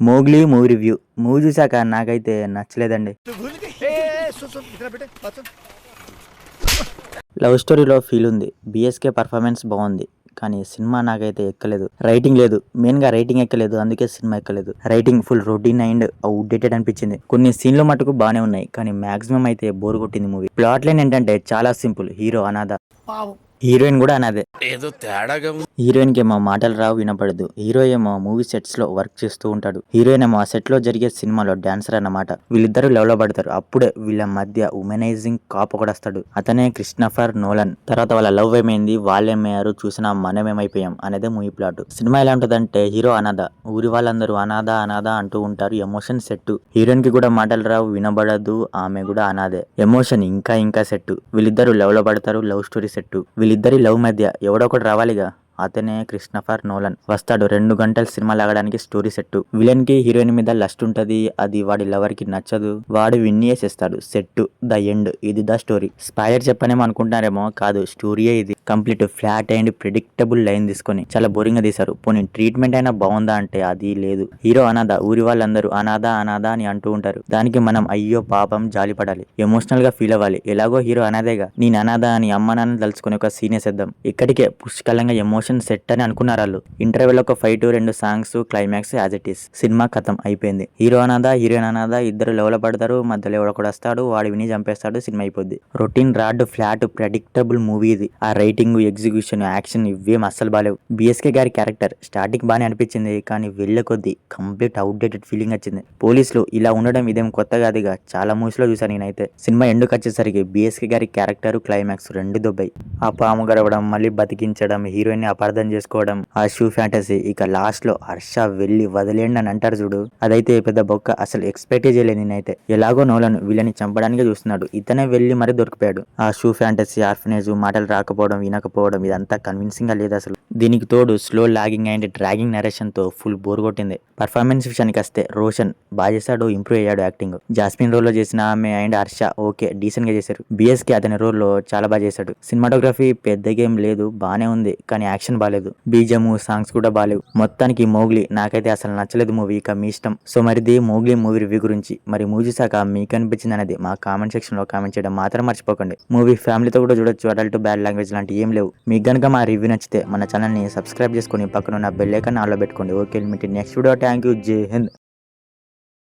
Mowgli movie review. Movie చూసాక నాకైతే నచ్చలేదండి. Love స్టోరీలో ఫీల్ ఉంది, బిఎస్కే పర్ఫార్మెన్స్ బాగుంది, కానీ సినిమా నాకైతే ఎక్కలేదు. రైటింగ్ లేదు, మెయిన్ గా రైటింగ్ ఎక్కలేదు, అందుకే సినిమా ఎక్కలేదు. Writing full routine and outdated అనిపించింది. కొన్ని సీన్లు మటుకు బానే ఉన్నాయి, కానీ మాక్సిమం అయితే బోర్ కొట్టింది మూవీ. ప్లాట్ లైన్ ఏంటంటే చాలా సింపుల్. హీరో అనాథ, హీరోయిన్ కూడా అనాదే. ఏదో తేడాగా హీరోయిన్ కి ఏమో మాటలు రావు, వినపడదు. హీరో ఏమో మూవీ సెట్స్ లో వర్క్ చేస్తూ ఉంటాడు. హీరోయిన్ ఏమో ఆ సెట్ లో జరిగే సినిమాలో డాన్సర్ అన్నమాట. వీళ్ళిద్దరు లవ్ లో పడతారు. అప్పుడే వీళ్ళ మధ్య ఉమెనైజింగ్ కాప్ ఒకడు వస్తాడు. అతనే క్రిస్టోఫర్ నోలన్. తర్వాత వాళ్ళ లవ్ ఏమైంది, వాళ్ళేమయ్యారు, చూసినా మనమేమైపోయాం అనేది మూవీ ప్లాట్. సినిమా ఎలా ఉంటదంటే, హీరో అనాథ, ఊరి వాళ్ళందరూ అనాథ అనాథ అంటూ ఉంటారు. Emotion set. హీరోయిన్ కి కూడా మాటలు రావు, వినబడదు, ఆమె కూడా అనాథే. ఎమోషన్ ఇంకా ఇంకా సెట్. వీళ్ళిద్దరు లవ్ లో పడతారు. Love story set. వీళ్ళిద్దరి లవ్ మధ్య ఎవడో ఒకటి రావాలిగా, అతనే క్రిస్టోఫర్ నోలన్ వస్తాడు. 2 గంటల సినిమా లాగడానికి స్టోరీ సెట్. విలన్ కి హీరోయిన్ మీద లస్ట్ ఉంటది, అది వాడి లవర్ కి నచ్చదు, వాడు విన్ చేసేస్తాడు. Set, the end. ఇది ద స్టోరీ. స్పాయిలర్ చెప్పనేమో అనుకుంటున్నారేమో, కాదు, స్టోరీయే ఇది. Complete flat and predictable line తీసుకొని చాలా బోరింగ్ గా తీశారు. పోనీ ట్రీట్మెంట్ అయినా బాగుందా అంటే అది లేదు. హీరో అనాథ, ఊరి వాళ్ళందరూ అనాథ అనాథ అని అంటూ ఉంటారు. దానికి మనం అయ్యో పాపం జాలి పడాలి, ఎమోషనల్ గా ఫీల్ అవ్వాలి. ఎలాగో హీరో అనాథేగా, నేను అనాథ అని అమ్మ నాన్న తలుచుకుని ఒక సీన్ వేసేద్దాం. ఇక్కడికే పుష్కలంగా ఎమోషన్ సెట్ అని అనుకున్నారు వాళ్ళు. ఇంటర్వెల్ ఒక fight, 2 songs, climax as it is. Cinema కథం అయిపోయింది. హీరో అనాథ, హీరోయిన్ అనాథ, ఇద్దరు లెవెల్ పడతారు. మధ్యలో ఎవడో కూడా వస్తాడు, వాడు విని చంపేస్తాడు. సినిమా అయిపోద్ది. Routine rod flat predictable movie ఇది. ఆ రైటింగ్, ఎగ్జిక్యూషన్, యాక్షన్ ఇవేం అస్సలు బాలేవు. బిఎస్కే గారి క్యారెక్టర్ స్టార్టింగ్ బానే అనిపించింది, కానీ వెళ్ళే కొద్దీ కంప్లీట్ అవుట్డేటెడ్ ఫీలింగ్ వచ్చింది. పోలీసులు ఇలా ఉండడం ఇదేం కొత్త కాదుగా, చాలా మూవీస్ లో చూసాను నేనైతే. సినిమా ఎండుకు వచ్చేసరికి బిఎస్కే గారి క్యారెక్టర్, క్లైమాక్స్ రెండు దొబ్బాయి. ఆ పాము గడవడం, మళ్ళీ బతికించడం, హీరోయిన్ ని అపార్థం చేసుకోవడం, ఆ షూ ఫ్యాంటసీ, ఇక లాస్ట్ లో హర్ష వెళ్ళి వదిలేండి అని అంటారు చూడు, అదైతే పెద్ద బొక్క. అసలు ఎక్స్పెక్ట్ చేయలేదు నేనైతే. ఎలాగో నోలను వీళ్ళని చంపడానికి చూస్తున్నాడు, ఇతనే వెళ్ళి మరి దొరికిపోయాడు. ఆ షూ ఫ్యాంటసీ, ఆర్ఫనేజ్, మాటలు రాకపోవడం, వినకపోవడం, ఇదంతా కన్విన్సింగ్ గా లేదు అసలు. దీనికి తోడు slow lagging and dragging narration తో ఫుల్ బోర్ కొట్టింది. పర్ఫార్మెన్స్ విషయానికి వస్తే రోషన్ బాగా చేశాడు, ఇంప్రూవ్ అయ్యాడు యాక్టింగ్. జాస్మిన్ రోల్ లో చేసిన ఆమె అండ్ హర్ష ఓకే, డీసెంట్ గా చేశారు. బిఎస్కే అతని రోల్ లో చాలా బాగా చేశాడు. సినిమాటోగ్రఫీ పెద్ద గేమ్ లేదు, బానే ఉంది, కానీ యాక్షన్ బాలేదు. బీజము, సాంగ్స్ కూడా బాలేవు. మొత్తానికి మోగ్లీ నాకైతే అసలు నచ్చలేదు మూవీ. ఇక మీ ఇష్టం. సో మరిది మోగ్లీ మూవీ రివ్యూ గురించి. మరి మూవీ చూసాక మీకు అనిపించింది అనేది మా కామెంట్ సెక్షన్ లో కామెంట్ చేయడం మాత్రం మర్చిపోకండి. మూవీ ఫ్యామిలీతో కూడా చూడొచ్చు. అడల్ట్, బ్యాడ్ లాంగ్వేజ్ లాంటి ఏం లేవు. మీకు గనుక మా రివ్యూ నచ్చితే మన ఛానల్ ని సబ్స్క్రైబ్ చేసుకుని పక్కన ఉన్న బెల్ ఐకాన్ ఆన్లో పెట్టుకోండి. Okay, next video. Thank you. జై హింద్.